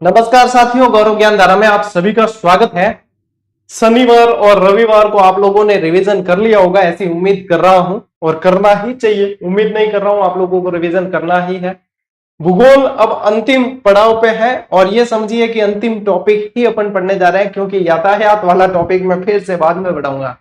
नमस्कार साथियों, गौरव ज्ञान धारा में आप सभी का स्वागत है। शनिवार और रविवार को आप लोगों ने रिवीजन कर लिया होगा, ऐसी उम्मीद कर रहा हूं और करना ही चाहिए। उम्मीद नहीं कर रहा हूं, आप लोगों को रिवीजन करना ही है। भूगोल अब अंतिम पड़ाव पे है और ये समझिए कि अंतिम टॉपिक ही अपन पढ़ने जा रहे हैं, क्योंकि यातायात वाला टॉपिक मैं फिर से बाद में पढ़ाऊंगा।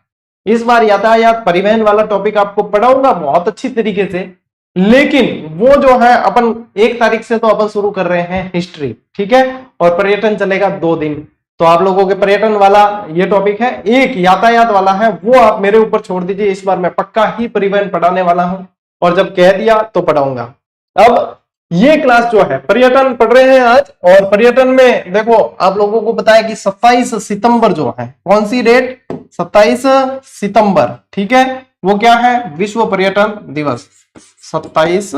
इस बार यातायात परिवहन वाला टॉपिक आपको पढ़ाऊंगा बहुत अच्छी तरीके से, लेकिन वो जो है अपन 1 तारीख से तो अपन शुरू कर रहे हैं हिस्ट्री, ठीक है। और पर्यटन चलेगा 2 दिन, तो आप लोगों के पर्यटन वाला ये टॉपिक है। एक यातायात वाला है, वो आप मेरे ऊपर छोड़ दीजिए। इस बार मैं पक्का ही परिवहन पढ़ाने वाला हूं और जब कह दिया तो पढ़ाऊंगा। अब ये क्लास जो है पर्यटन पढ़ रहे हैं आज, और पर्यटन में देखो आप लोगों को पता है कि 27 सितंबर जो है, कौन सी डेट, 27 सितंबर, ठीक है। वो क्या है, विश्व पर्यटन दिवस। 27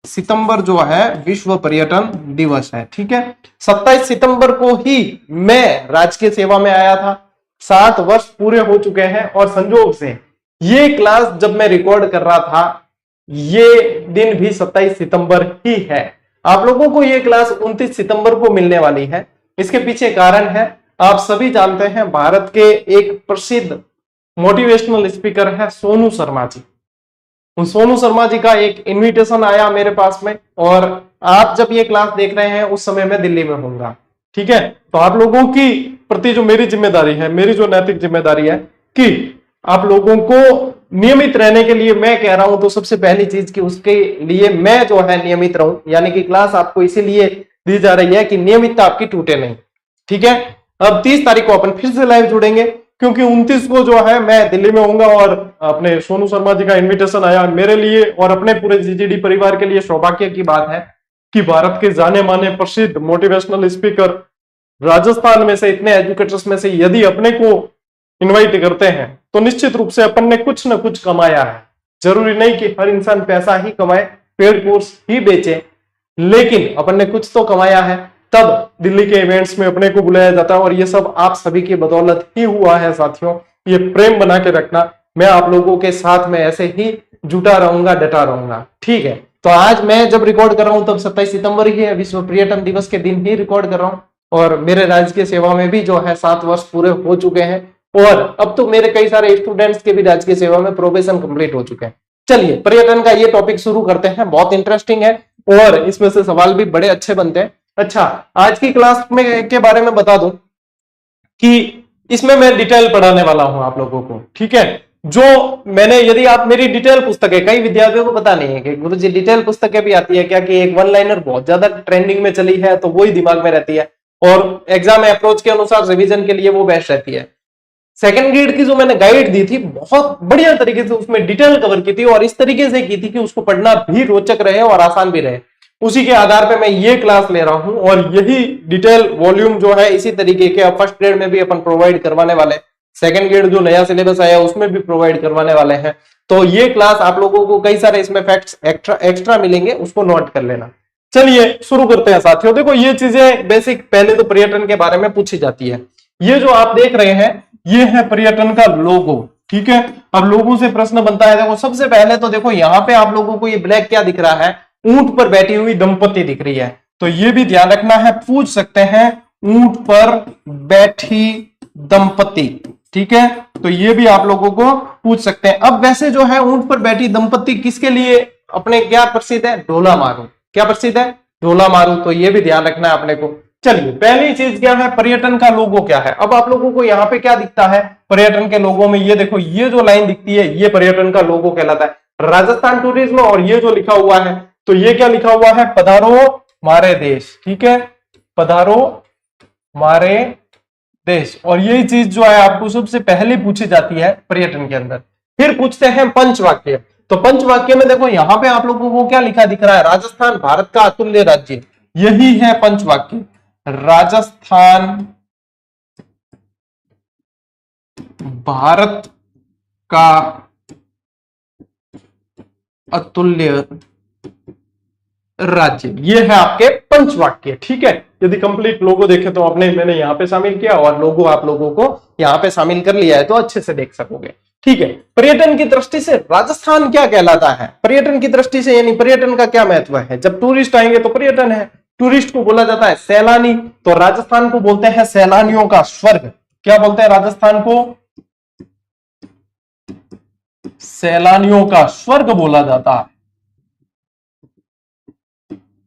सितंबर जो है विश्व पर्यटन दिवस है, ठीक है। 27 सितंबर को ही मैं राजकीय सेवा में आया था। 7 वर्ष पूरे हो चुके हैं और संजोग से ये क्लास जब मैं रिकॉर्ड कर रहा था, ये दिन भी 27 सितंबर ही है। आप लोगों को ये क्लास 29 सितंबर को मिलने वाली है। इसके पीछे कारण है, आप सभी जानते हैं, भारत के एक प्रसिद्ध मोटिवेशनल स्पीकर है सोनू शर्मा जी। उन सोनू शर्मा जी का एक इनविटेशन आया मेरे पास में, और आप जब ये क्लास देख रहे हैं उस समय मैं दिल्ली में होऊंगा, ठीक है। तो आप लोगों की प्रति जो मेरी जिम्मेदारी है, मेरी जो नैतिक जिम्मेदारी है कि आप लोगों को नियमित रहने के लिए मैं कह रहा हूं, तो सबसे पहली चीज कि उसके लिए मैं जो है नियमित रहूं, यानी कि क्लास आपको इसीलिए दी जा रही है कि नियमितता आपकी टूटे नहीं, ठीक है। अब 30 तारीख को अपन फिर से लाइव जुड़ेंगे, क्योंकि 29 को जो है मैं दिल्ली में होऊंगा और अपने सोनू शर्मा जी का इनविटेशन आया मेरे लिए और अपने पूरे जीजीडी परिवार के लिए। सौभाग्य की बात है कि भारत के जाने माने प्रसिद्ध मोटिवेशनल स्पीकर राजस्थान में से, इतने एजुकेटर्स में से यदि अपने को इनवाइट करते हैं तो निश्चित रूप से अपन ने कुछ ना कुछ कमाया है। जरूरी नहीं कि हर इंसान पैसा ही कमाए, पेड कोर्स ही बेचे, लेकिन अपन ने कुछ तो कमाया है, तब दिल्ली के इवेंट्स में अपने को बुलाया जाता है। और ये सब आप सभी की बदौलत ही हुआ है साथियों। ये प्रेम बना के रखना, मैं आप लोगों के साथ में ऐसे ही जुटा रहूंगा, डटा रहूंगा, ठीक है। तो आज मैं जब रिकॉर्ड कर रहा हूं तब 27 सितंबर ही है, विश्व पर्यटन दिवस के दिन ही रिकॉर्ड कर रहा हूं। और मेरे राजकीय सेवा में भी जो है 7 वर्ष पूरे हो चुके हैं, और अब तो मेरे कई सारे स्टूडेंट्स के भी राजकीय सेवा में प्रोबेशन कंप्लीट हो चुके हैं। चलिए पर्यटन का ये टॉपिक शुरू करते हैं, बहुत इंटरेस्टिंग है और इसमें से सवाल भी बड़े अच्छे बनते हैं। अच्छा, आज की क्लास में के बारे में बता दूं कि इसमें मैं डिटेल पढ़ाने वाला हूं आप लोगों को, ठीक है। जो मैंने, यदि आप मेरी डिटेल पुस्तकें, कई विद्यार्थियों को पता नहीं है कि गुरुजी डिटेल पुस्तकें भी आती है क्या, कि एक वन लाइनर बहुत ज्यादा ट्रेंडिंग में चली है तो वही दिमाग में रहती है और एग्जाम अप्रोच के अनुसार रिवीजन के लिए वो बेस्ट रहती है। सेकंड ग्रेड की जो मैंने गाइड दी थी, बहुत बढ़िया तरीके से उसमें डिटेल कवर की थी और इस तरीके से की थी कि उसको पढ़ना भी रोचक रहे और आसान भी रहे। उसी के आधार पे मैं ये क्लास ले रहा हूं और यही डिटेल वॉल्यूम जो है इसी तरीके के अब फर्स्ट ग्रेड में भी अपन प्रोवाइड करवाने वाले, सेकंड ग्रेड जो नया सिलेबस आया उसमें भी प्रोवाइड करवाने वाले हैं। तो ये क्लास आप लोगों को कई सारे इसमें फैक्ट्स एक्स्ट्रा मिलेंगे, उसको नोट कर लेना। चलिए शुरू करते हैं साथियों। देखो ये चीजें बेसिक, पहले तो पर्यटन के बारे में पूछी जाती है। ये जो आप देख रहे हैं ये है पर्यटन का लोगो, ठीक है। अब लोगों से प्रश्न बनता है, देखो सबसे पहले तो देखो यहाँ पे आप लोगों को ये ब्लैक क्या दिख रहा है, ऊंट पर बैठी हुई दंपति दिख रही है, तो ये भी ध्यान रखना है, पूछ सकते हैं ऊंट पर बैठी दंपति, ठीक है। तो ये भी आप लोगों को पूछ सकते हैं। अब वैसे जो है ऊंट पर बैठी दंपति किसके लिए अपने क्या प्रसिद्ध है, ढोला मारू, क्या प्रसिद्ध है, ढोला मारू, तो ये भी ध्यान रखना है अपने को। चलिए पहली चीज क्या है, पर्यटन का लोगो क्या है। अब आप लोगों को यहाँ पे क्या दिखता है पर्यटन के लोगो में, ये देखो ये जो लाइन दिखती है ये पर्यटन का लोगो कहलाता है, राजस्थान टूरिज्म। और ये जो लिखा हुआ है, तो ये क्या लिखा हुआ है, पधारो मारे देश, ठीक है, पधारो मारे देश। और यही चीज जो है आपको सबसे पहले पूछी जाती है पर्यटन के अंदर। फिर पूछते हैं पंचवाक्य। तो पंचवाक्य में देखो यहाँ पे आप लोगों को क्या लिखा दिख रहा है, राजस्थान भारत का अतुल्य राज्य, यही है पंचवाक्य, राजस्थान भारत का अतुल्य राज्य, ये है आपके पंचवाक्य, ठीक है। यदि कंप्लीट लोगो देखे तो मैंने यहाँ पे शामिल किया और लोगो आप लोगों को यहाँ पे शामिल कर लिया है, तो अच्छे से देख सकोगे, ठीक है। पर्यटन की दृष्टि से राजस्थान क्या कहलाता है, पर्यटन की दृष्टि से यानी पर्यटन का क्या महत्व है, जब टूरिस्ट आएंगे तो पर्यटन है, टूरिस्ट को बोला जाता है सैलानी, तो राजस्थान को बोलते हैं सैलानियों का स्वर्ग। क्या बोलते हैं राजस्थान को? सैलानियों का स्वर्ग बोला जाता है।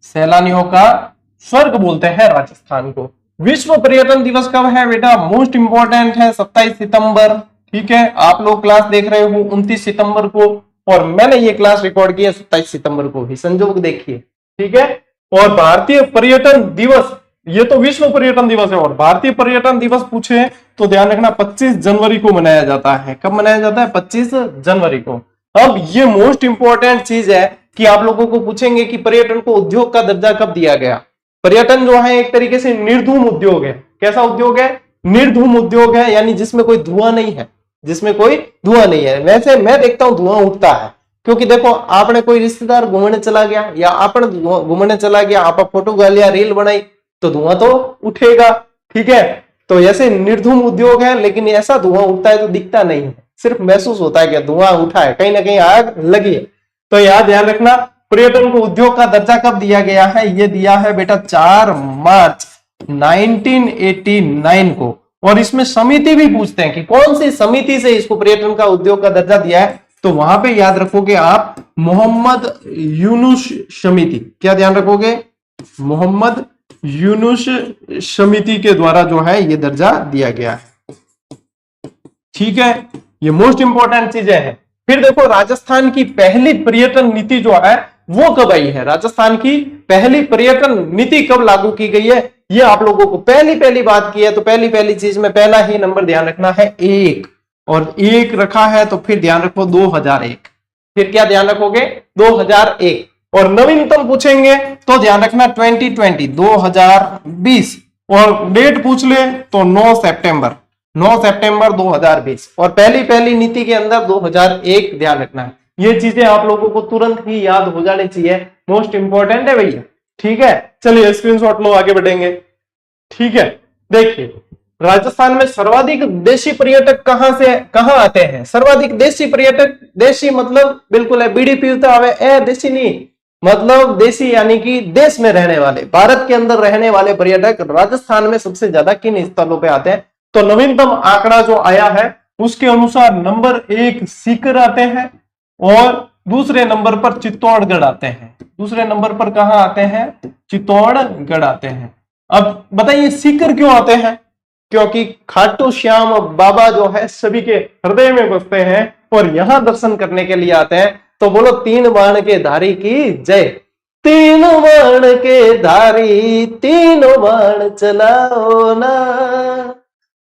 सैलानियों का स्वर्ग बोलते हैं राजस्थान को। विश्व पर्यटन दिवस कब है बेटा? मोस्ट इंपॉर्टेंट है 27 सितंबर। ठीक है, आप लोग क्लास देख रहे हो 29 सितंबर को, और मैंने ये क्लास रिकॉर्ड की है 27 सितंबर को भी, संजोग देखिए। ठीक है, और भारतीय पर्यटन दिवस, ये तो विश्व पर्यटन दिवस है, और भारतीय पर्यटन दिवस पूछे तो ध्यान रखना 25 जनवरी को मनाया जाता है। कब मनाया जाता है? 25 जनवरी को। अब ये मोस्ट इंपॉर्टेंट चीज है कि आप लोगों को पूछेंगे कि पर्यटन को उद्योग का दर्जा कब दिया गया। पर्यटन जो है एक तरीके से निर्धूम उद्योग है। कैसा उद्योग है? निर्धूम उद्योग है, यानी जिसमें कोई धुआं नहीं है, जिसमें कोई धुआं नहीं है। वैसे मैं देखता हूं धुआं उठता है, क्योंकि देखो आपने कोई रिश्तेदार घूमने चला गया या आपने घूमने चला गया, आप फोटो गालिया रील बनाई तो धुआं तो उठेगा। ठीक है, तो ऐसे निर्धूम उद्योग है, लेकिन ऐसा धुआं उठता है तो दिखता नहीं है, सिर्फ महसूस होता है कि धुआं उठा है, कहीं ना कहीं आग लगी है। तो याद ध्यान रखना, पर्यटन को उद्योग का दर्जा कब दिया गया है? ये दिया है बेटा 4 मार्च 1989 को। और इसमें समिति भी पूछते हैं कि कौन सी समिति से इसको पर्यटन का उद्योग का दर्जा दिया है, तो वहां पे याद रखोगे आप मोहम्मद यूनुस समिति। क्या ध्यान रखोगे? मोहम्मद यूनुस समिति के द्वारा जो है ये दर्जा दिया गया है। ठीक है, ये मोस्ट इंपॉर्टेंट चीजें हैं। फिर देखो राजस्थान की पहली पर्यटन नीति जो है वो कब आई है? राजस्थान की पहली पर्यटन नीति कब लागू की गई है? ये आप लोगों को पहली बात की है, तो पहली चीज में पहला ही नंबर ध्यान रखना है 1, और 1 रखा है तो फिर ध्यान रखो 2001। फिर क्या ध्यान रखोगे? 2001। और नवीनतम पूछेंगे तो ध्यान रखना 2020 2020, और डेट पूछ ले तो 9 सितंबर 2020। और पहली नीति के अंदर 2001 ध्यान रखना है। ये चीजें आप लोगों को तुरंत ही याद हो जानी चाहिए, मोस्ट इंपॉर्टेंट है भैया। ठीक है, चलिए स्क्रीनशॉट लो, आगे बढ़ेंगे। ठीक है, देखिए राजस्थान में सर्वाधिक देशी पर्यटक कहां आते हैं? सर्वाधिक देशी पर्यटक, देशी मतलब बिल्कुल है बीड़ी पीता हुए, देशी नहीं मतलब देशी यानी कि देश में रहने वाले, भारत के अंदर रहने वाले पर्यटक राजस्थान में सबसे ज्यादा किन स्थलों पे आते हैं? तो नवीनतम आंकड़ा जो आया है उसके अनुसार नंबर 1 सीकर आते हैं, और दूसरे नंबर पर चित्तौड़गढ़ आते हैं। दूसरे नंबर पर कहां आते हैं? चित्तौड़गढ़ आते हैं। अब बताइए सीकर क्यों आते हैं? क्योंकि खाटू श्याम बाबा जो है सभी के हृदय में बसते हैं और यहां दर्शन करने के लिए आते हैं। तो बोलो 3 बाण के धारी की जय। 3 बाण के धारी 3 बाण चलाओ ना,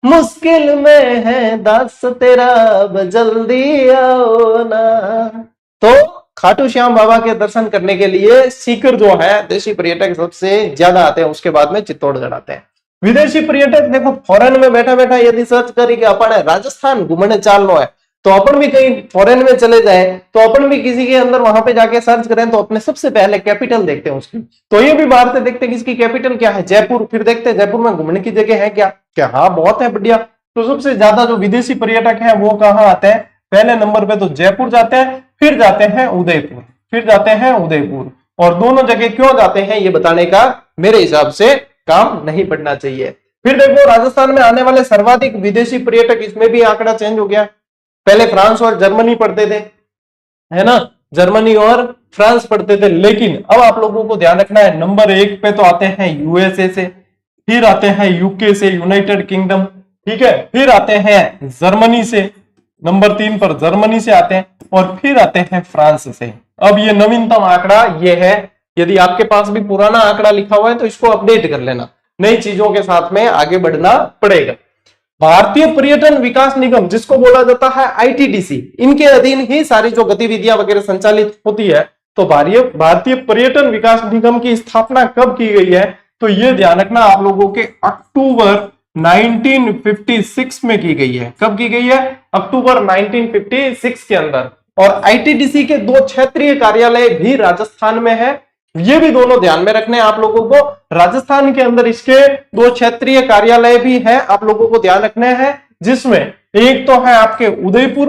मुश्किल में है दास तेरा अब जल्दी आओ ना। तो खाटू श्याम बाबा के दर्शन करने के लिए सीकर जो है देशी पर्यटक सबसे ज्यादा आते हैं, उसके बाद में चित्तौड़गढ़ आते हैं। विदेशी पर्यटक देखो फॉरेन में बैठा बैठा यदि सर्च करी कि अपन राजस्थान घूमने चालनो है, तो अपन भी कहीं फॉरेन में चले जाए तो अपन भी किसी के अंदर वहां पे जाके सर्च करें तो अपने सबसे पहले कैपिटल देखते हैं उसकी। तो ये भी बाहर से देखते हैं कि इसकी कैपिटल क्या है, जयपुर। फिर देखते हैं जयपुर में घूमने की जगह है क्या हाँ बहुत है, बढ़िया। तो सबसे ज्यादा जो विदेशी पर्यटक है वो कहाँ आते हैं? पहले नंबर पे तो जयपुर जाते हैं, फिर जाते हैं उदयपुर। और दोनों जगह क्यों जाते हैं ये बताने का मेरे हिसाब से काम नहीं पड़ना चाहिए। फिर देखो राजस्थान में आने वाले सर्वाधिक विदेशी पर्यटक, इसमें भी आंकड़ा चेंज हो गया। पहले फ्रांस और जर्मनी पढ़ते थे, है ना, जर्मनी और फ्रांस पढ़ते थे, लेकिन अब आप लोगों को ध्यान रखना है नंबर 1 पे तो आते हैं यूएसए से, फिर आते हैं यूके से, यूनाइटेड किंगडम। ठीक है, फिर आते हैं जर्मनी से, नंबर 3 पर जर्मनी से आते हैं, और फिर आते हैं फ्रांस से। अब ये नवीनतम आंकड़ा ये है। यदि आपके पास भी पुराना आंकड़ा लिखा हुआ है तो इसको अपडेट कर लेना, नई चीजों के साथ में आगे बढ़ना पड़ेगा। भारतीय पर्यटन विकास निगम, जिसको बोला जाता है आईटीडीसी, इनके अधीन ही सारी जो गतिविधियां वगैरह संचालित होती है। तो भारतीय पर्यटन विकास निगम की स्थापना कब की गई है? तो ये ध्यान रखना आप लोगों के अक्टूबर 1956 में की गई है। कब की गई है? अक्टूबर 1956 के अंदर। और आईटीडीसी के 2 क्षेत्रीय कार्यालय भी राजस्थान में है। ये भी दोनों ध्यान में रखने आप लोगों को। राजस्थान के अंदर इसके 2 क्षेत्रीय कार्यालय भी है, आप लोगों को ध्यान रखने हैं, जिसमें एक तो है आपके उदयपुर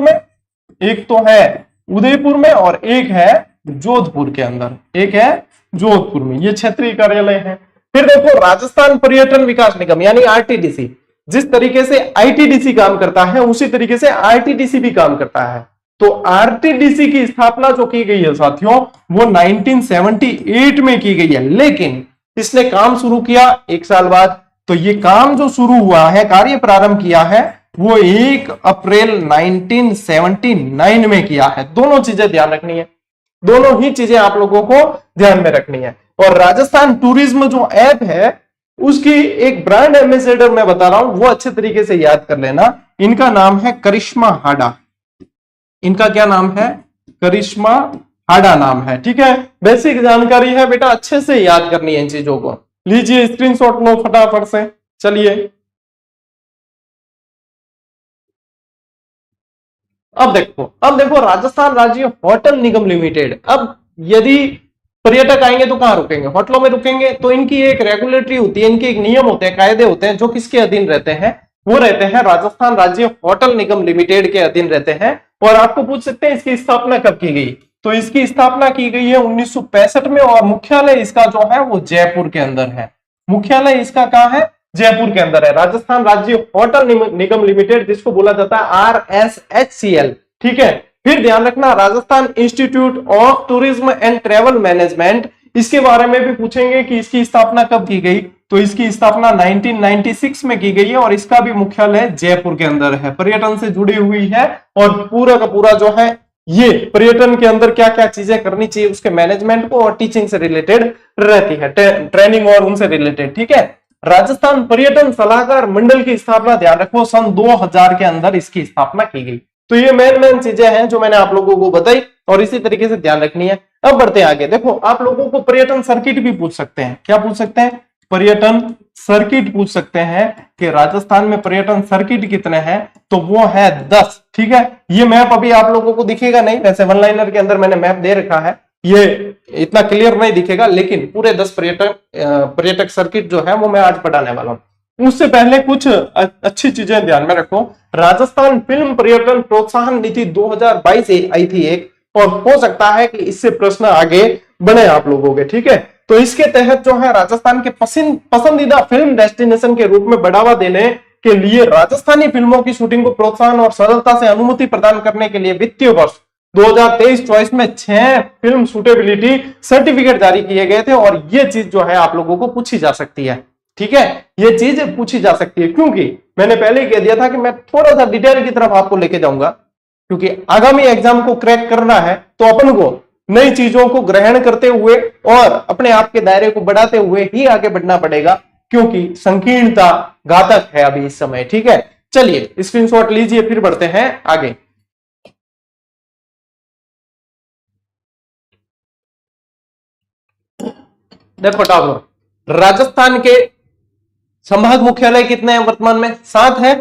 में, और एक है जोधपुर के अंदर। एक है जोधपुर में, ये क्षेत्रीय कार्यालय है। फिर देखो राजस्थान पर्यटन विकास निगम यानी आरटीडीसी, जिस तरीके से आईटीडीसी काम करता है उसी तरीके से आरटीडीसी भी काम करता है। तो आरटीडीसी की स्थापना जो की गई है साथियों वो 1978 में की गई है, लेकिन इसने काम शुरू किया 1 साल बाद। तो ये काम जो शुरू हुआ है, कार्य प्रारंभ किया है, वो 1 अप्रैल 1979 में किया है। दोनों चीजें ध्यान रखनी है, दोनों ही चीजें आप लोगों को ध्यान में रखनी है। और राजस्थान टूरिज्म जो ऐप है उसकी एक ब्रांड एम्बेसडर मैं बता रहा हूं, वो अच्छे तरीके से याद कर लेना। इनका नाम है करिश्मा हाडा। इनका क्या नाम है? करिश्मा हाडा नाम है। ठीक है, बेसिक जानकारी है बेटा, अच्छे से याद करनी है इन चीजों को। लीजिए स्क्रीनशॉट लो फटाफट से। चलिए अब देखो राजस्थान राज्य होटल निगम लिमिटेड। अब यदि पर्यटक आएंगे तो कहां रुकेंगे? होटलों में रुकेंगे। तो इनकी एक रेगुलेटरी होती है, इनके एक नियम होते हैं, कायदे होते हैं, जो किसके अधीन रहते हैं? वो रहते हैं राजस्थान राज्य होटल निगम लिमिटेड के अधीन रहते हैं। और आपको पूछ सकते हैं इसकी स्थापना कब की गई? तो इसकी स्थापना की गई है 1965 में, और मुख्यालय इसका जो है वो जयपुर के अंदर है। मुख्यालय इसका कहां है? जयपुर के अंदर है। राजस्थान राज्य होटल निगम लिमिटेड, जिसको बोला जाता है RSHCL। ठीक है, फिर ध्यान रखना Rajasthan institute of tourism and travel management, इसके बारे में भी पूछेंगे कि इसकी स्थापना कब की गई। तो इसकी स्थापना 1996 में की गई है, और इसका भी मुख्यालय जयपुर के अंदर है। पर्यटन से जुड़ी हुई है, और पूरा का पूरा जो है ये पर्यटन के अंदर क्या क्या चीजें करनी चाहिए उसके मैनेजमेंट को और टीचिंग से रिलेटेड रहती है, ट्रेनिंग और उनसे रिलेटेड। ठीक है, राजस्थान पर्यटन सलाहकार मंडल की स्थापना ध्यान रखो सन 2000 के अंदर इसकी स्थापना की गई। तो ये मेन चीजें हैं जो मैंने आप लोगों को बताई, और इसी तरीके से ध्यान रखनी है। अब बढ़ते हैं आगे। देखो आप लोगों को पर्यटन सर्किट भी पूछ सकते हैं। क्या पूछ सकते हैं? पर्यटन सर्किट पूछ सकते हैं कि राजस्थान में पर्यटन सर्किट कितने हैं? तो वो है 10। ठीक है, ये मैप अभी आप लोगों को दिखेगा नहीं, वैसे वन लाइनर के अंदर मैंने मैप दे रखा है, ये इतना क्लियर नहीं दिखेगा, लेकिन पूरे 10 पर्यटक सर्किट जो है वो मैं आज पढ़ाने वाला हूं। उससे पहले कुछ अच्छी चीजें ध्यान में रखो। राजस्थान फिल्म पर्यटन प्रोत्साहन नीति 2022 आई थी एक, और हो सकता है कि इससे प्रश्न आगे बढ़े आप लोगों के। ठीक है, तो इसके तहत जो है राजस्थान के पसंदीदा फिल्म डेस्टिनेशन के रूप में बढ़ावा देने के लिए राजस्थानी फिल्मों की शूटिंग को प्रोत्साहन और सरलता से अनुमति प्रदान करने के लिए वित्तीय वर्ष 2023-24 में 6 फिल्म सूटेबिलिटी सर्टिफिकेट जारी किए गए थे। और ये चीज जो है आप लोगों को पूछी जा सकती है। ठीक है, ये चीज पूछी जा सकती है, क्योंकि मैंने पहले ही कह दिया था कि मैं थोड़ा सा डिटेल की तरफ आपको लेके जाऊंगा, क्योंकि आगामी एग्जाम को क्रैक करना है तो अपन को नई चीजों को ग्रहण करते हुए और अपने आप के दायरे को बढ़ाते हुए ही आगे बढ़ना पड़ेगा, क्योंकि संकीर्णता घातक है अभी इस समय। ठीक है, चलिए स्क्रीनशॉट लीजिए, फिर बढ़ते हैं आगे। देखो टावर राजस्थान के संभाग मुख्यालय कितने हैं वर्तमान में? 7 है।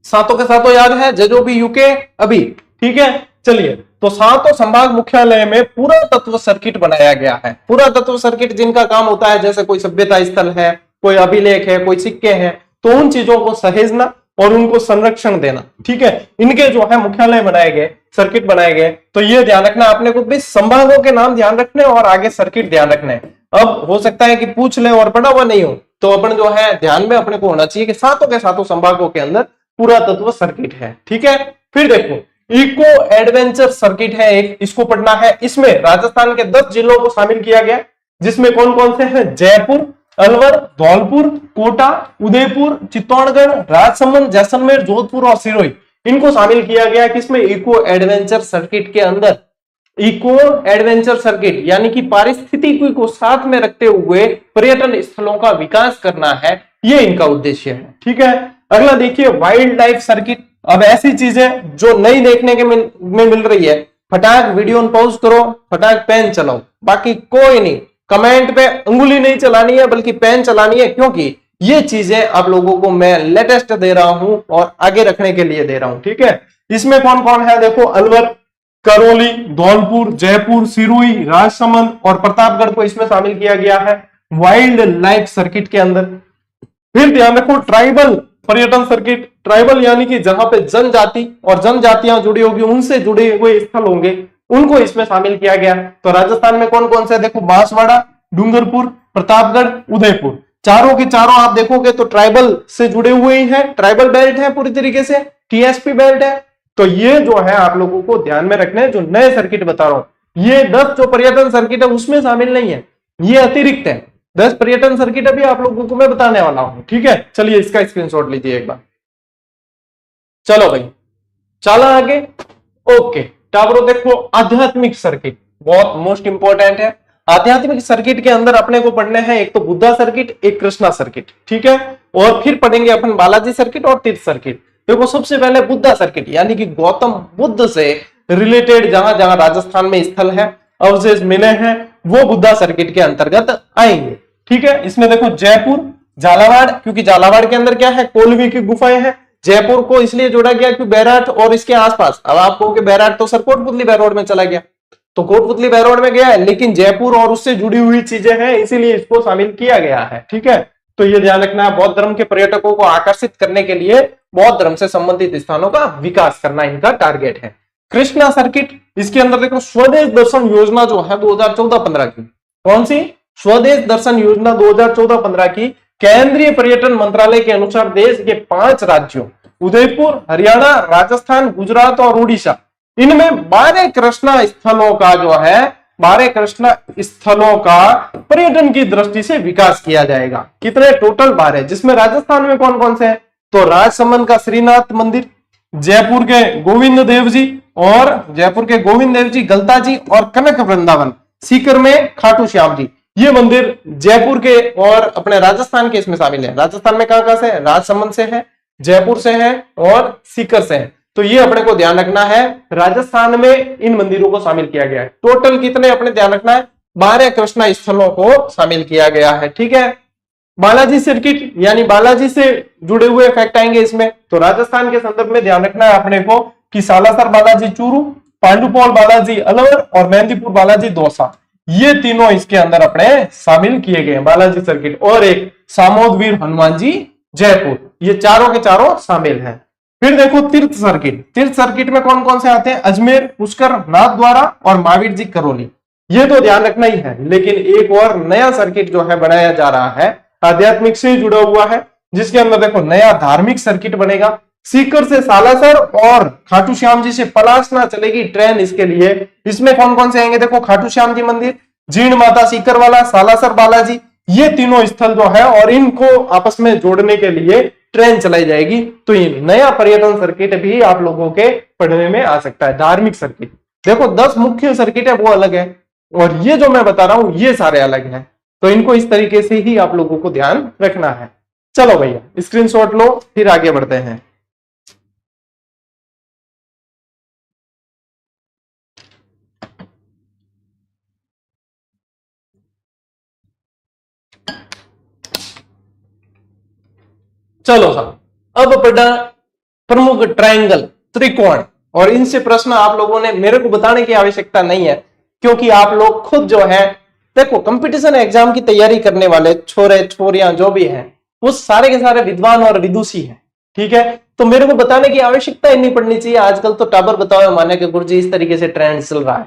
सातों के सातों याद है, जो भी यूके अभी। ठीक है, चलिए, तो सातों संभाग मुख्यालय में पुरातत्व सर्किट बनाया गया है। पुरातत्व सर्किट जिनका काम होता है, जैसे कोई सभ्यता स्थल है, कोई अभिलेख है, कोई सिक्के हैं, तो उन चीजों को सहेजना और उनको संरक्षण देना। ठीक है, इनके जो है मुख्यालय बनाए गए, सर्किट बनाए गए। तो ये ध्यान रखना आपने को भी, संभागों के नाम ध्यान रखने और आगे सर्किट ध्यान रखने। अब हो सकता है कि पूछ ले और पढ़ा हुआ नहीं हो, तो अपन जो है ध्यान में अपने को होना चाहिए कि सातों के सातों संभागों के अंदर पुरातत्व सर्किट है। ठीक है, फिर देखो इको एडवेंचर सर्किट है एक, इसको पढ़ना है। इसमें राजस्थान के 10 जिलों को शामिल किया गया, जिसमें कौन कौन से हैं? जयपुर, अलवर, धौलपुर, कोटा, उदयपुर, चित्तौड़गढ़, राजसमंद, जैसलमेर, जोधपुर और सिरोही, इनको शामिल किया गया किसमें? इको एडवेंचर सर्किट के अंदर। इको एडवेंचर सर्किट यानी कि पारिस्थितिकी को साथ में रखते हुए पर्यटन स्थलों का विकास करना है, ये इनका उद्देश्य है। ठीक है, अगला देखिए वाइल्ड लाइफ सर्किट। अब ऐसी चीजें जो नई देखने के में मिल रही है, फटाक वीडियो पॉज करो, फटाक पेन चलाओ, बाकी कोई नहीं, कमेंट पे अंगुली नहीं चलानी है बल्कि पेन चलानी है, क्योंकि ये चीजें आप लोगों को मैं लेटेस्ट दे रहा हूं और आगे रखने के लिए दे रहा हूं। ठीक है, इसमें कौन कौन है? देखो अलवर, करौली, धौलपुर, जयपुर, सिरोही, राजसमंद और प्रतापगढ़ को इसमें शामिल किया गया है वाइल्ड लाइफ सर्किट के अंदर। फिर ध्यान रखो ट्राइबल पर्यटन सर्किट। ट्राइबल यानी कि जहां पे जनजाति और जनजातियां जुड़ी होगी, उनसे जुड़े हुए स्थल होंगे, उनको इसमें शामिल किया गया। तो राजस्थान में कौन कौन से, देखो बांसवाड़ा, डूंगरपुर, प्रतापगढ़, उदयपुर, चारों के चारों आप देखोगे तो ट्राइबल से जुड़े हुए ही हैं, ट्राइबल बेल्ट है पूरी तरीके से, टीएसपी बेल्ट है। तो ये जो है आप लोगों को ध्यान में रखने हैं, जो नए सर्किट बता रहा हूं, ये 10 जो पर्यटन सर्किट है उसमें शामिल नहीं है, ये अतिरिक्त है। 10 पर्यटन सर्किट अभी आप लोगों को मैं बताने वाला हूं, ठीक है। चलिए इसका स्क्रीनशॉट लीजिए एक बार। चलो भाई चला आगे। ओके टाबरो देखो, आध्यात्मिक सर्किट बहुत मोस्ट इंपॉर्टेंट है। आध्यात्मिक सर्किट के अंदर अपने को पढ़ने हैं एक तो बुद्धा सर्किट, एक कृष्णा सर्किट, ठीक है। और फिर पढ़ेंगे अपन बालाजी सर्किट और तीर्थ सर्किट। देखो सबसे पहले बुद्धा सर्किट, यानी कि गौतम बुद्ध से रिलेटेड जहां जहां राजस्थान में स्थल है, अवशेष मिले हैं, वो बुद्धा सर्किट के अंतर्गत आएंगे, ठीक है। इसमें देखो जयपुर, झालावाड़, क्योंकि झालावाड़ के अंदर क्या है, कोलवी की गुफाएं हैं। जयपुर को इसलिए जोड़ा गया क्योंकि बैराट और इसके आसपास, अब आप कहोगे बैराट तो सर कोटपुतली बैरोड में चला गया, तो कोटपुतली बैरोड में गया है, लेकिन जयपुर और उससे जुड़ी हुई चीजें हैं, इसीलिए इसको शामिल किया गया है, ठीक है। तो ये ध्यान रखना है, बौद्ध धर्म के पर्यटकों को आकर्षित करने के लिए बौद्ध धर्म से संबंधित स्थानों का विकास करना इनका टारगेट है। कृष्णा सर्किट, इसके अंदर देखो स्वदेश दर्शन योजना जो है 2014-15 की, कौन सी, स्वदेश दर्शन योजना 2014-15 की, केंद्रीय पर्यटन मंत्रालय के अनुसार देश के 5 राज्यों उदयपुर, हरियाणा, राजस्थान, गुजरात और उड़ीसा, इनमें 12 कृष्णा स्थलों का जो है 12 कृष्णा स्थलों का पर्यटन की दृष्टि से विकास किया जाएगा। कितने, टोटल 12, जिसमें राजस्थान में कौन कौन से हैं, तो राजसमंद का श्रीनाथ मंदिर, जयपुर के गोविंद देव जी गलता जी और कनक वृंदावन, सीकर में खाटू श्याम जी, ये मंदिर जयपुर के और अपने राजस्थान के इसमें शामिल है। राजस्थान में कहां से है, राजसमंद से है, जयपुर से है और सीकर से है। तो ये अपने को ध्यान रखना है, राजस्थान में इन मंदिरों को शामिल किया गया है। टोटल कितने अपने ध्यान रखना है, 12 कृष्णा स्थलों को शामिल किया गया है, ठीक है। बालाजी सर्किट, यानी बालाजी से जुड़े हुए फैक्ट आएंगे इसमें। तो राजस्थान के संदर्भ में ध्यान रखना है अपने को कि सालासर बालाजी चूरू, पांडुपौल बालाजी अलवर और मेहंदीपुर बालाजी दौसा, ये तीनों इसके अंदर अपने शामिल किए गए हैं बालाजी सर्किट। और एक सामोदवीर हनुमान जी जयपुर, ये चारों के चारों शामिल हैं। फिर देखो तीर्थ सर्किट, तीर्थ सर्किट में कौन कौन से आते हैं, अजमेर, पुष्कर, नाथद्वारा और महावीर जी करौली, ये तो ध्यान रखना ही है। लेकिन एक और नया सर्किट जो है बनाया जा रहा है, आध्यात्मिक से जुड़ा हुआ है, जिसके अंदर देखो नया धार्मिक सर्किट बनेगा। सीकर से सालासर और खाटू श्याम जी से पलासना चलेगी ट्रेन इसके लिए। इसमें कौन कौन से आएंगे, देखो खाटू श्याम जी मंदिर, जीण माता सीकर वाला, सालासर बालाजी, ये तीनों स्थल जो है और इनको आपस में जोड़ने के लिए ट्रेन चलाई जाएगी। तो ये नया पर्यटन सर्किट भी आप लोगों के पढ़ने में आ सकता है। धार्मिक सर्किट देखो 10 मुख्य सर्किट है वो अलग है, और ये जो मैं बता रहा हूं ये सारे अलग हैं। तो इनको इस तरीके से ही आप लोगों को ध्यान रखना है। चलो भैया स्क्रीनशॉट लो, फिर आगे बढ़ते हैं। चलो साहब, अब पढ़ा प्रमुख ट्रायंगल, त्रिकोण, और इनसे प्रश्न आप लोगों ने मेरे को बताने की आवश्यकता नहीं है, क्योंकि आप लोग खुद जो है देखो कंपटीशन एग्जाम की तैयारी करने वाले छोरे छोरियां जो भी हैं वो सारे के सारे विद्वान और विदुषी हैं, ठीक है। तो मेरे को बताने की आवश्यकता ही नहीं पड़नी चाहिए। आजकल तो टाबर बताओ माने कि गुरुजी इस तरीके से ट्रेंड चल रहा है।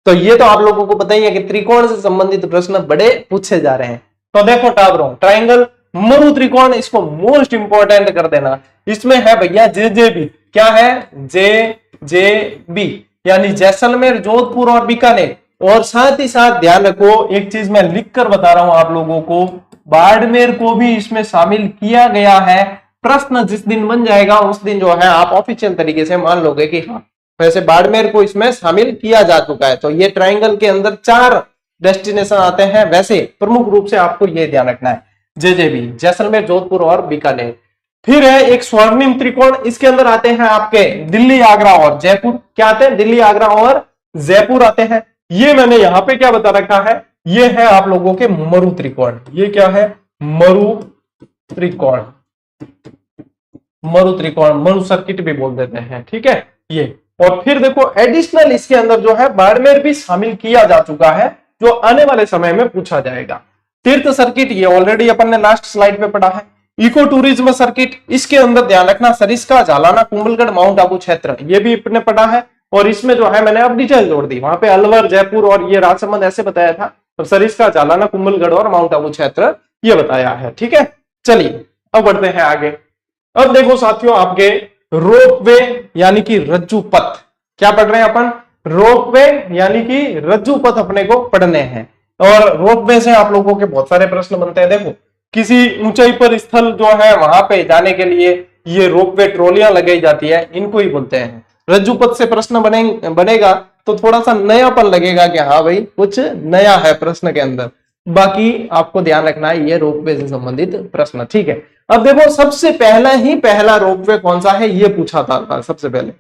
तो ये तो आप लोगों को पता ही है कि त्रिकोण से संबंधित प्रश्न बड़े पूछे जा रहे हैं। तो देखो टाबरों, ट्रायंगल, मरु त्रिकोण, इसको मोस्ट इंपोर्टेंट कर देना। इसमें है भैया JJB, क्या है, JJB, यानी जैसलमेर, जोधपुर और बीकानेर। और साथ ही साथ ध्यान रखो एक चीज मैं लिखकर बता रहा हूं आप लोगों को, बाड़मेर को भी इसमें शामिल किया गया है। प्रश्न जिस दिन बन जाएगा उस दिन जो है आप ऑफिशियल तरीके से मान लोगे कि हाँ वैसे बाड़मेर को इसमें शामिल किया जा चुका है। तो ये ट्रायंगल के अंदर 4 डेस्टिनेशन आते हैं। वैसे प्रमुख रूप से आपको ये ध्यान रखना है, JJB, जैसलमेर, जोधपुर और बीकानेर। फिर है एक स्वर्णिम त्रिकोण, इसके अंदर आते हैं आपके दिल्ली, आगरा और जयपुर। क्या आते हैं, दिल्ली, आगरा और जयपुर आते हैं। ये मैंने यहां पे क्या बता रखा है, ये है आप लोगों के मरु त्रिकोण। ये क्या है, मरु त्रिकोण, मरु त्रिकोण, मरु सर्किट भी बोल देते हैं, ठीक है ये। और फिर देखो एडिशनल इसके अंदर जो है बाड़मेर भी शामिल किया जा चुका है, जो आने वाले समय में पूछा जाएगा। तीर्थ सर्किट ये ऑलरेडी अपन ने लास्ट स्लाइड पे पढ़ा है। इको टूरिज्म सर्किट, इसके अंदर ध्यान रखना सरिस्का, झालाना, कुंभलगढ़, माउंट आबू क्षेत्र, ये भी अपने पढ़ा है। और इसमें जो है मैंने अब डिटेल जोड़ दी। वहां पे अलवर, जयपुर और ये राजसमंद ऐसे बताया था, अब सरिस्का, जालाना, कुंभलगढ़ और माउंट आबू क्षेत्र ये बताया है। ठीक है, चलिए अब बढ़ते हैं आगे। अब देखो साथियों, आपके रोपवे यानी कि रज्जू पथ, क्या पढ़ रहे हैं अपन? रोपवे यानी कि रज्जू पथ अपने को पढ़ने हैं। और रोपवे से आप लोगों के बहुत सारे प्रश्न बनते हैं। देखो, किसी ऊंचाई पर स्थल जो है वहां पे जाने के लिए ये रोपवे ट्रॉलियां लगाई जाती है, इनको ही बोलते हैं। रज्जू पथ से प्रश्न बनेगा तो थोड़ा सा नयापन लगेगा कि हाँ भाई कुछ नया है प्रश्न के अंदर। बाकी आपको ध्यान रखना है ये रोपवे से संबंधित प्रश्न। ठीक है, अब देखो सबसे पहला रोपवे कौन सा है ये पूछा था सबसे पहले,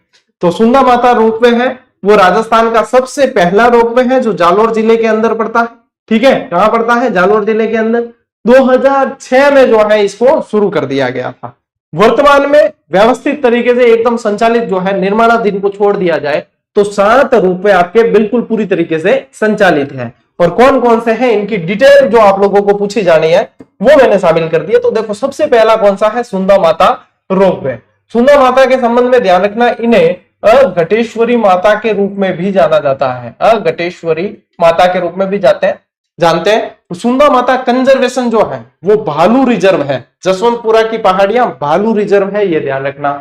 तो सुंदा माता रोपवे है, वो राजस्थान का सबसे पहला रोपवे है जो जालोर जिले के अंदर पड़ता है। ठीक है, कहां पड़ता है? जालोर जिले के अंदर। 2006 में जो है इसको शुरू कर दिया गया था। वर्तमान में व्यवस्थित तरीके से एकदम संचालित जो है, निर्माणाधीन को छोड़ दिया जाए तो 7 रोपवे आपके बिल्कुल पूरी तरीके से संचालित है। और कौन कौन से हैं इनकी डिटेल जो आप लोगों को पूछी जानी है वो मैंने शामिल कर दिया। तो देखो सबसे पहला कौन सा है? सुंदा माता रोपवे। सुंदा माता के संबंध में ध्यान रखना, इन्हें अघटेश्वरी माता के रूप में भी जाना जाता है। अघटेश्वरी माता के रूप में भी जानते हैं। सुंदा माता कंजर्वेशन जो है वो भालू रिजर्व है, जसवंतपुरा की पहाड़ियां भालू रिजर्व है, ये ध्यान रखना।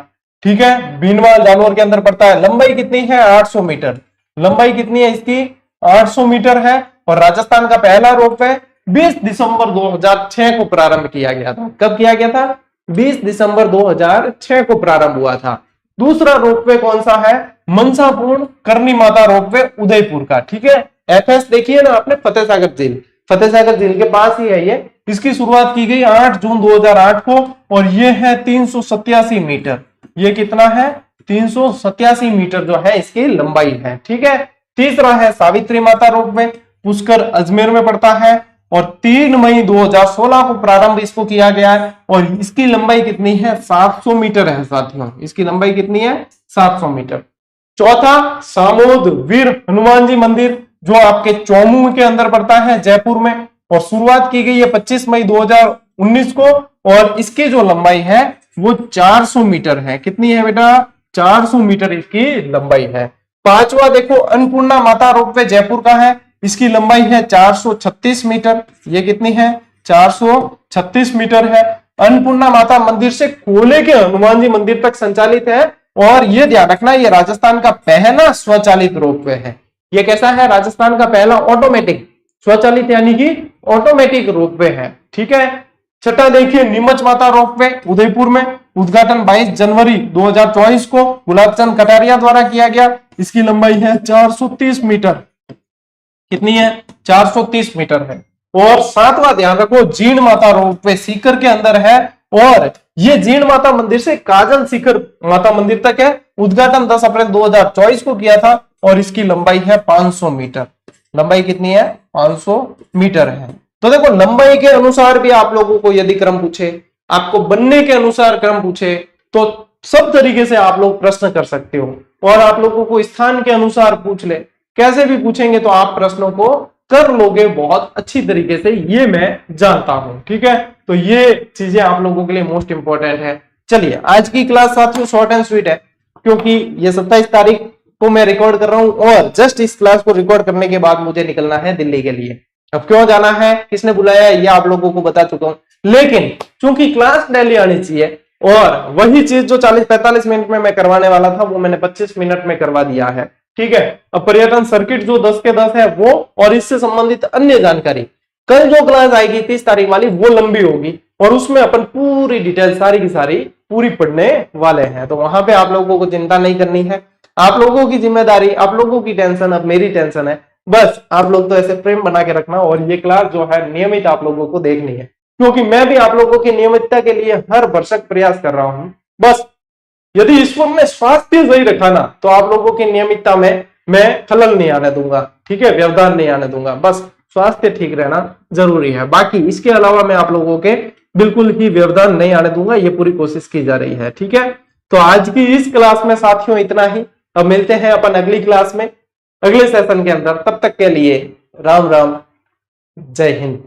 ठीक है, बीनवाल जानवर के अंदर पड़ता है। लंबाई कितनी है? 800 मीटर। लंबाई कितनी है इसकी? 800 मीटर है। और राजस्थान का पहला रोपवे 20 दिसंबर 2006 को प्रारंभ किया गया था। कब किया गया था? 20 दिसंबर 2006 को प्रारंभ हुआ था। दूसरा रोपवे कौन सा है? मनसापूर्ण करनी माता रोपवे उदयपुर का। ठीक है, एफएस देखिए ना आपने, फतेह सागर झील, फतेह सागर झील के पास ही है ये। इसकी शुरुआत की गई 8 जून 2008 को और ये है 387 मीटर। ये कितना है? 387 मीटर जो है इसकी लंबाई है। ठीक है, तीसरा है सावित्री माता रोपवे, पुष्कर अजमेर में पड़ता है और 3 मई 2016 को प्रारंभ इसको किया गया है और इसकी लंबाई कितनी है? 700 मीटर है साथियों। इसकी लंबाई कितनी है? 700 मीटर। चौथा सामोद वीर हनुमान जी मंदिर जो आपके चौमू के अंदर पड़ता है, जयपुर में, और शुरुआत की गई है 25 मई 2019 को और इसकी जो लंबाई है वो 400 मीटर है। कितनी है बेटा? 400 मीटर इसकी लंबाई है। पांचवा देखो अन्नपूर्णा माता रोपवे जयपुर का है, इसकी लंबाई है 436 मीटर। ये कितनी है? 436 मीटर है। अन्नपूर्णा माता मंदिर से कोले के हनुमान जी मंदिर तक संचालित है और ये ध्यान रखना ये राजस्थान का पहला स्वचालित रोपवे है। ये कैसा है? राजस्थान का पहला ऑटोमेटिक, स्वचालित यानी कि ऑटोमेटिक रोपवे है। ठीक है, छठा देखिए नीमच माता रोपवे उदयपुर में, उद्घाटन 22 जनवरी 2024 को गुलाबचंद कटारिया द्वारा किया गया। इसकी लंबाई है 430 मीटर। कितनी है? 430 मीटर है। और सातवां ध्यान रखो जीण माता रोपवे सीकर के अंदर है और ये जीण माता मंदिर से काजल सीकर माता मंदिर तक है। उद्घाटन 10 अप्रैल 2024 को किया था और इसकी लंबाई है 500 मीटर। लंबाई कितनी है? 500 मीटर है। तो देखो लंबाई के अनुसार भी आप लोगों को यदि क्रम पूछे, आपको बनने के अनुसार क्रम पूछे तो सब तरीके से आप लोग प्रश्न कर सकते हो। और आप लोगों को स्थान के अनुसार पूछ ले, कैसे भी पूछेंगे तो आप प्रश्नों को कर लोगे बहुत अच्छी तरीके से, ये मैं जानता हूं। ठीक है, तो ये चीजें आप लोगों के लिए मोस्ट इंपॉर्टेंट है। चलिए आज की क्लास साथियों शॉर्ट एंड स्वीट है क्योंकि ये 27 तारीख को मैं रिकॉर्ड कर रहा हूं और जस्ट इस क्लास को रिकॉर्ड करने के बाद मुझे निकलना है दिल्ली के लिए। अब क्यों जाना है, किसने बुलाया है, ये आप लोगों को बता चुका हूं, लेकिन चूंकि क्लास डेली आनी चाहिए और वही चीज जो 40-45 मिनट में मैं करवाने वाला था वो मैंने 25 मिनट में करवा दिया है। ठीक है, अब पर्यटन सर्किट जो 10 के 10 है वो और इससे संबंधित अन्य जानकारी, कल जो क्लास आएगी 30 तारीख वाली वो लंबी होगी और उसमें अपन पूरी डिटेल सारी की सारी पूरी पढ़ने वाले हैं। तो वहां पे आप लोगों को चिंता नहीं करनी है, आप लोगों की जिम्मेदारी, आप लोगों की टेंशन अब मेरी टेंशन है। बस आप लोग तो ऐसे प्रेम बना के रखना और ये क्लास जो है नियमित आप लोगों को देखनी है क्योंकि मैं भी आप लोगों की नियमितता के लिए हर भरसक प्रयास कर रहा हूं। बस यदि ईश्वर ने स्वास्थ्य सही रखा ना तो आप लोगों की नियमितता में मैं खलल नहीं आने दूंगा। ठीक है, व्यवधान नहीं आने दूंगा, बस स्वास्थ्य ठीक रहना जरूरी है। बाकी इसके अलावा मैं आप लोगों के बिल्कुल ही व्यवधान नहीं आने दूंगा, ये पूरी कोशिश की जा रही है। ठीक है, तो आज की इस क्लास में साथियों इतना ही। अब मिलते हैं अपन अगली क्लास में अगले सेशन के अंदर, तब तक के लिए राम राम, जय हिंद।